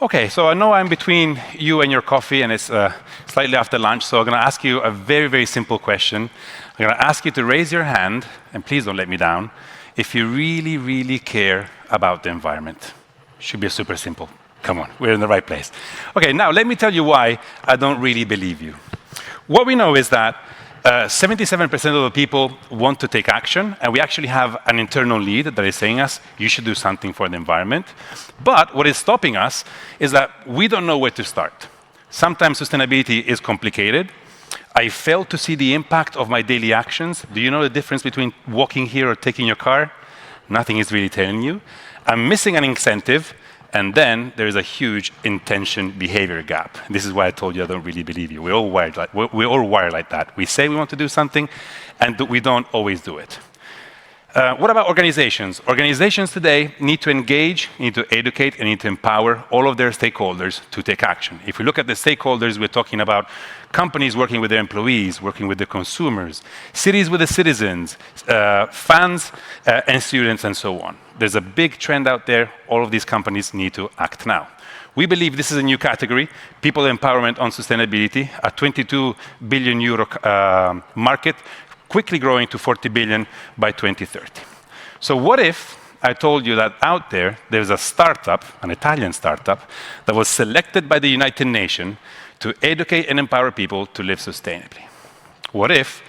Okay, so I know I'm between you and your coffee, and it's slightly after lunch, so I'm going to ask you a very, very simple question. I'm going to ask you to raise your hand, and please don't let me down, if you really, really care about the environment. Should be super simple. Come on, we're in the right place. Okay, now let me tell you why I don't really believe you. What we know is that 77% of the people want to take action, and we actually have an internal lead that is saying us, you should do something for the environment. But what is stopping us is that we don't know where to start. Sometimes sustainability is complicated. I fail to see the impact of my daily actions. Do you know the difference between walking here or taking your car? Nothing is really telling you. I'm missing an incentive. And then there is a huge intention behavior gap. This is why I told you I don't really believe you. We're all wired like that. We say we want to do something, and we don't always do it. What about organizations? Organizations today need to engage, need to educate, and need to empower all of their stakeholders to take action. If we look at the stakeholders, we're talking about companies working with their employees, working with the consumers, cities with the citizens, fans and students, and so on. There's a big trend out there. All of these companies need to act now. We believe this is a new category, people empowerment on sustainability, a 22 billion euro market, quickly growing to 40 billion by 2030. So what if I told you that out there's a startup, an Italian startup, that was selected by the United Nations to educate and empower people to live sustainably? What if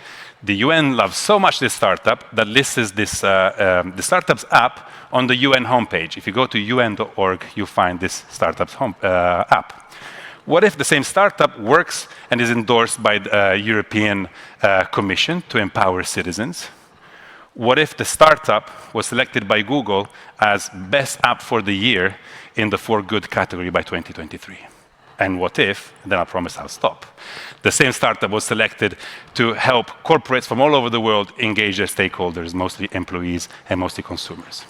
the UN loves so much this startup that lists the startup's app on the UN homepage? If you go to un.org, you find this startup's app. What if the same startup works and is endorsed by the European Commission to empower citizens? What if the startup was selected by Google as best app for the year in the For Good category by 2023? And what if, and then I promise I'll stop, the same startup was selected to help corporates from all over the world engage their stakeholders, mostly employees and mostly consumers?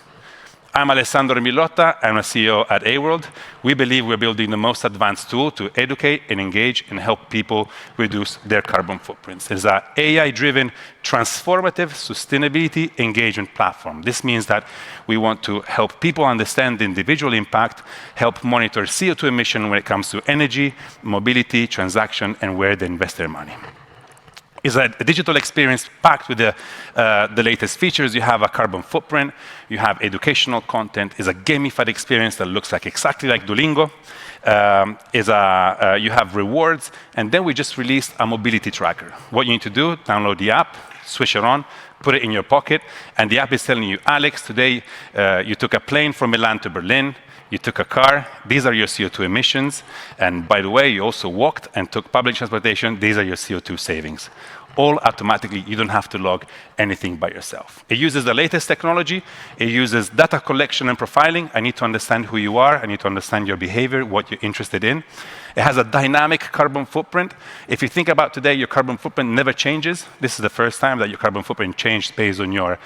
I'm Alessandro Armillotta. I'm a CEO at AWorld. We believe we're building the most advanced tool to educate and engage and help people reduce their carbon footprints. It's an AI-driven, transformative sustainability engagement platform. This means that we want to help people understand the individual impact, help monitor CO2 emission when it comes to energy, mobility, transaction, and where they invest their money. It's a digital experience packed with the latest features. You have a carbon footprint, you have educational content, it's a gamified experience that looks exactly like Duolingo. You have rewards, and then we just released a mobility tracker. What you need to do, download the app, switch it on, put it in your pocket, and the app is telling you, Alex, today you took a plane from Milan to Berlin, you took a car, these are your CO2 emissions, and by the way, you also walked and took public transportation, these are your CO2 savings. All automatically, you don't have to log anything by yourself. It uses the latest technology, it uses data collection and profiling. I need to understand who you are, I need to understand your behavior, what you're interested in. It has a dynamic carbon footprint. If you think about today, your carbon footprint never changes. This is the first time that your carbon footprint changed based on your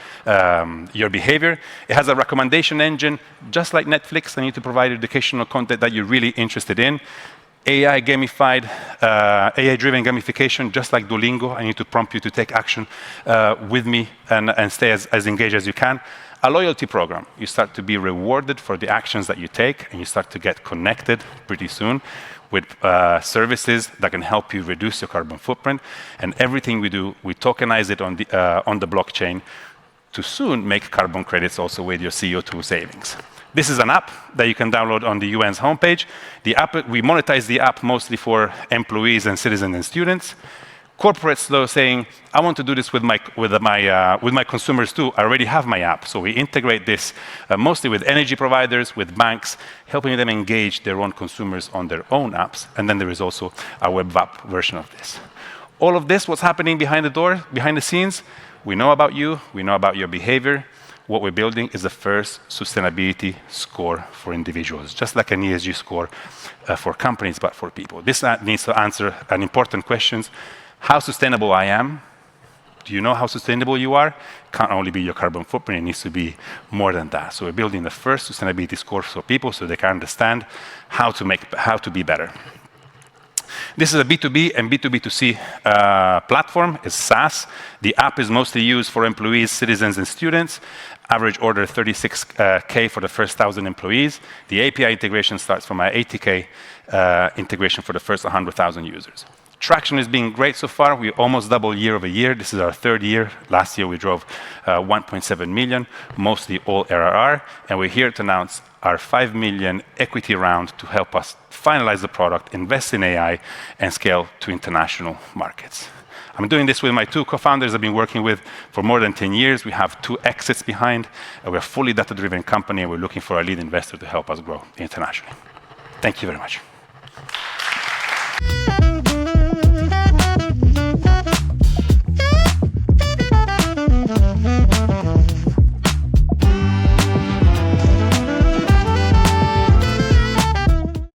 behavior. It has a recommendation engine, just like Netflix. I need to provide educational content that you're really interested in. AI-driven gamification, just like Duolingo. I need to prompt you to take action with me and stay as engaged as you can. A loyalty program. You start to be rewarded for the actions that you take, and you start to get connected pretty soon with services that can help you reduce your carbon footprint. And everything we do, we tokenize it on the blockchain to soon make carbon credits also with your CO2 savings. This is an app that you can download on the UN's homepage. The app, we monetize the app mostly for employees and citizens and students. Corporates, though, saying, I want to do this with my consumers too. I already have my app. So we integrate this mostly with energy providers, with banks, helping them engage their own consumers on their own apps. And then there is also a web app version of this. All of this, what's happening behind the door, behind the scenes, we know about you, we know about your behavior. What we're building is the first sustainability score for individuals, just like an ESG score for companies, but for people. This needs to answer an important question. How sustainable I am? Do you know how sustainable you are? Can't only be your carbon footprint, it needs to be more than that. So we're building the first sustainability score for people so they can understand how to be better. This is a B2B and B2B2C platform. It's SaaS. The app is mostly used for employees, citizens, and students. Average order 36K for the first 1,000 employees. The API integration starts from our 80K integration for the first 100,000 users. Traction is being great so far. We almost double year over year. This is our third year. Last year we drove 1.7 million, mostly all ARR. And we're here to announce our 5 million equity round to help us finalize the product, invest in AI, and scale to international markets. I'm doing this with my two co-founders I've been working with for more than 10 years. We have 2 exits behind. We're a fully data-driven company, and we're looking for a lead investor to help us grow internationally. Thank you very much.